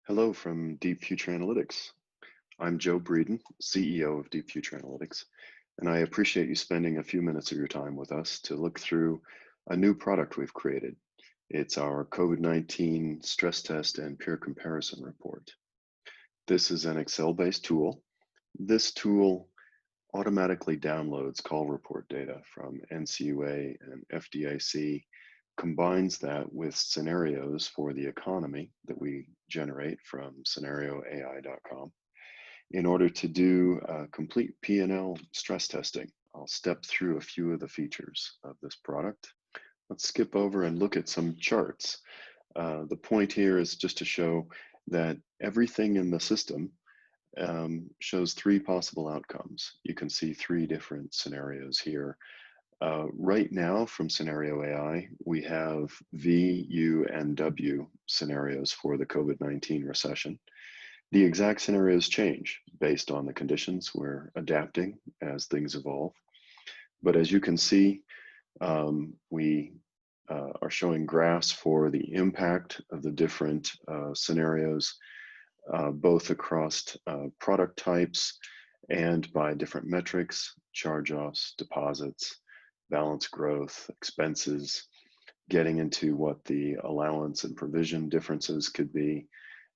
Hello from Deep Future Analytics. I'm Joe Breeden, CEO of Deep Future Analytics, and I appreciate you spending a few minutes of your time with us to look through a new product we've created. It's our COVID-19 stress test and peer comparison report. This is an Excel-based tool. This tool automatically downloads call report data from NCUA and FDIC, combines that with scenarios for the economy that we generate from scenarioai.com in order to do complete P&L stress testing. I'll step through a few of the features of this product. Let's skip over and look at some charts. The point here is just to show that everything in the system shows three possible outcomes. You can see three different scenarios here. Right now from Scenario AI, we have V, U, and W scenarios for the COVID-19 recession. The exact scenarios change based on the conditions. We're adapting as things evolve. But as you can see, we are showing graphs for the impact of the different scenarios, both across product types and by different metrics, charge-offs, deposits, balance growth, expenses, getting into what the allowance and provision differences could be,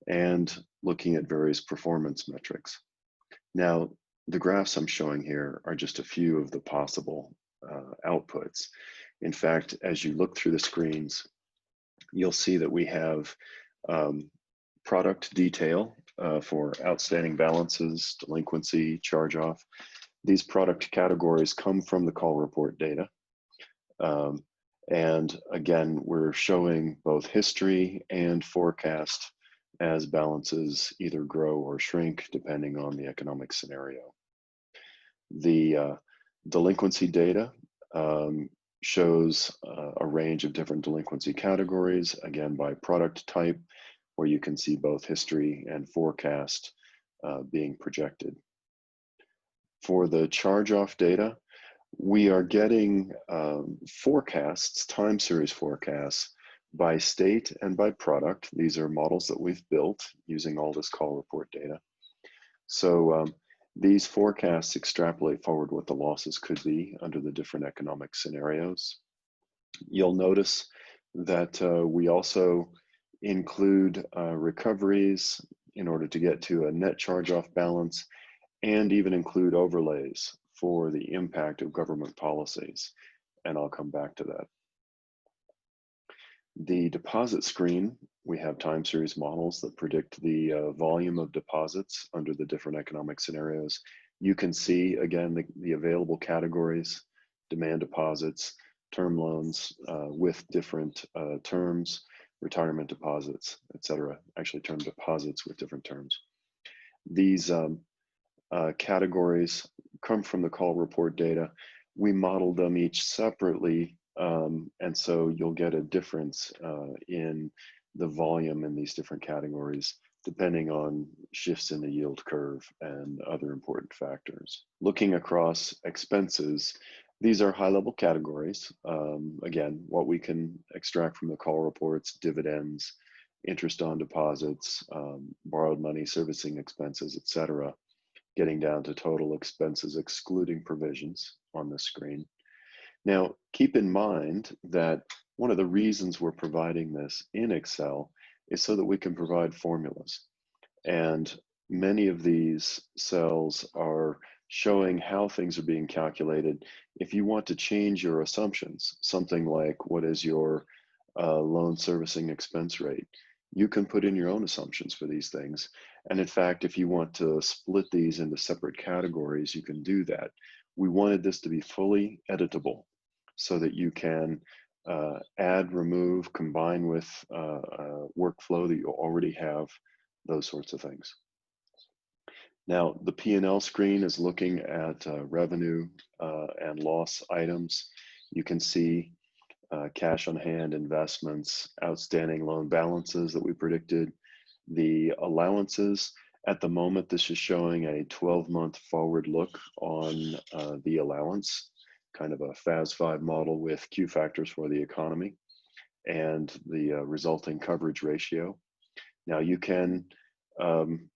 and looking at various performance metrics. Now, the graphs I'm showing here are just a few of the possible outputs. In fact, as you look through the screens, you'll see that we have product detail for outstanding balances, delinquency, charge-off. These product categories come from the call report data. And again, we're showing both history and forecast as balances either grow or shrink depending on the economic scenario. The delinquency data shows a range of different delinquency categories, again by product type, where you can see both history and forecast being projected. For the charge-off data, we are getting forecasts, time series forecasts, by state and by product. These are models that we've built using all this call report data. So these forecasts extrapolate forward what the losses could be under the different economic scenarios. You'll notice that we also include recoveries in order to get to a net charge-off balance, and even include overlays for the impact of government policies. And I'll come back to that. The deposit screen, we have time series models that predict the volume of deposits under the different economic scenarios. You can see, again, the available categories: demand deposits, term loans with different terms, retirement deposits, etc. Actually, term deposits with different terms. These categories come from the call report data. We modeled them each separately, and so you'll get a difference in the volume in these different categories depending on shifts in the yield curve and other important factors. Looking across expenses, these are high-level categories. Again, what we can extract from the call reports: dividends, interest on deposits, borrowed money, servicing expenses, etc., getting down to total expenses excluding provisions on the screen. Now, keep in mind that one of the reasons we're providing this in Excel is so that we can provide formulas. And many of these cells are showing how things are being calculated. If you want to change your assumptions, something like what is your loan servicing expense rate, you can put in your own assumptions for these things. And in fact, if you want to split these into separate categories, you can do that. We wanted this to be fully editable so that you can add, remove, combine with workflow that you already have, those sorts of things. Now, the P&L screen is looking at revenue and loss items. You can see cash on hand, investments, outstanding loan balances that we predicted, the allowances. At the moment, this is showing a 12-month forward look on the allowance, kind of a FAS 5 model with Q factors for the economy and the resulting coverage ratio. Now you can Um,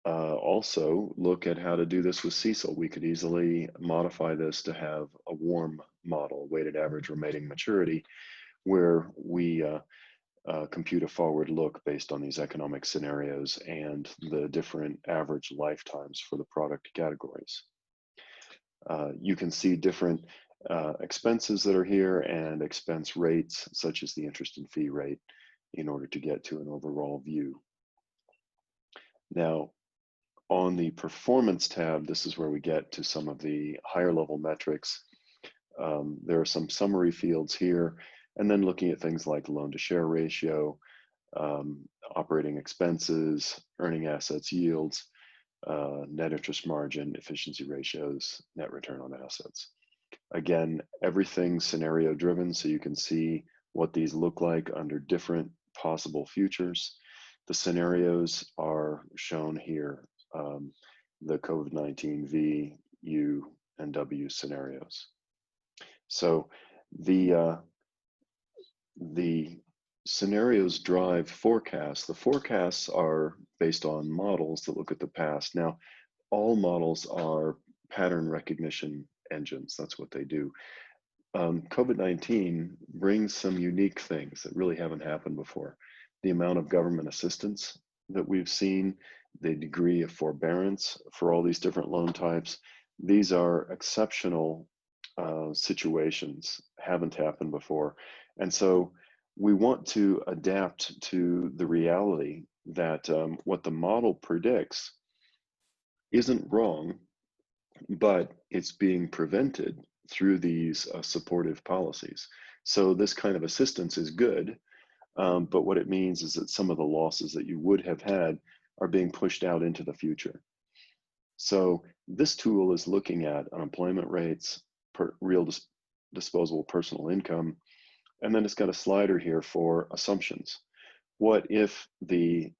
also look at how to do this with CECL. We could easily modify this to have a warm model, weighted average remaining maturity, where we compute a forward look based on these economic scenarios and the different average lifetimes for the product categories. You can see different expenses that are here and expense rates, such as the interest and fee rate, in order to get to an overall view. Now, on the performance tab, this is where we get to some of the higher level metrics. There are some summary fields here, and then looking at things like loan to share ratio, operating expenses, earning assets yields, net interest margin, efficiency ratios, net return on assets. Again, everything's scenario driven, so you can see what these look like under different possible futures. The scenarios are shown here, the COVID-19 V, U, and W scenarios. So the scenarios drive forecasts. The forecasts are based on models that look at the past. Now, all models are pattern recognition engines. That's what they do. COVID-19 brings some unique things that really haven't happened before. The amount of government assistance that we've seen, the degree of forbearance for all these different loan types, these are exceptional situations, haven't happened before. And so we want to adapt to the reality that what the model predicts isn't wrong, but it's being prevented through these supportive policies. So this kind of assistance is good, but what it means is that some of the losses that you would have had are being pushed out into the future. So this tool is looking at unemployment rates, real disposable personal income, and then it's got a slider here for assumptions. What if the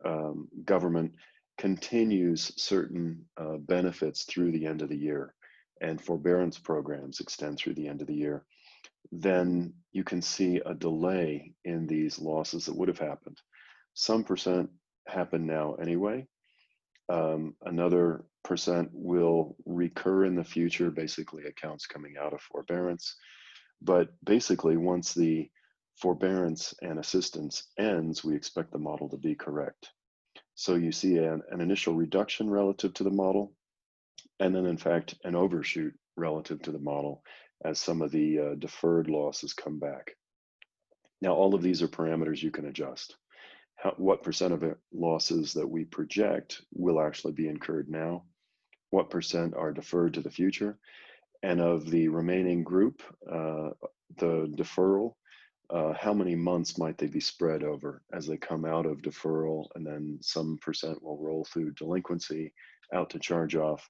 government continues certain benefits through the end of the year and forbearance programs extend through the end of the year? Then you can see a delay in these losses that would have happened. Some percent happen now anyway. Another percent will recur in the future, basically accounts coming out of forbearance. But basically, once the forbearance and assistance ends, we expect the model to be correct. So you see an initial reduction relative to the model, and then in fact, an overshoot relative to the model as some of the deferred losses come back. Now, all of these are parameters you can adjust. What percent of losses that we project will actually be incurred now? What percent are deferred to the future? And of the remaining group, the deferral, how many months might they be spread over as they come out of deferral, and then some percent will roll through delinquency out to charge off?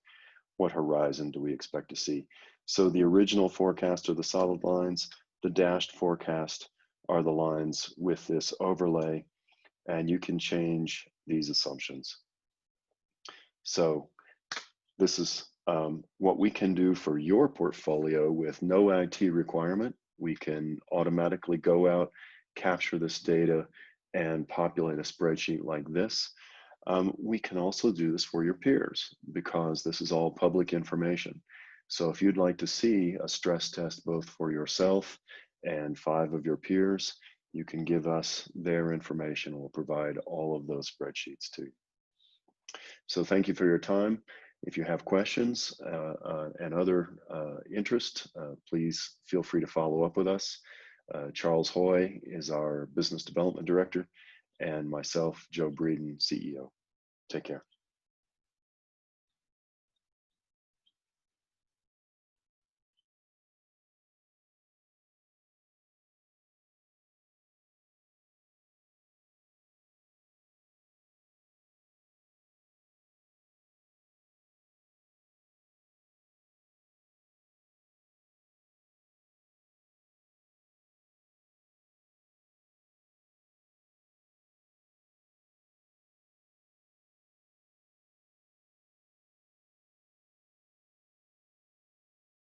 What horizon do we expect to see? So the original forecast are the solid lines, the dashed forecast are the lines with this overlay, and you can change these assumptions. So this is what we can do for your portfolio with no IT requirement. We can automatically go out, capture this data, and populate a spreadsheet like this. We can also do this for your peers because this is all public information. So if you'd like to see a stress test both for yourself and 5 of your peers, you can give us their information. We'll provide all of those spreadsheets to you. So thank you for your time. If you have questions and other interest, please feel free to follow up with us. Charles Hoy is our Business Development Director, and myself, Joe Breeden, CEO. Take care.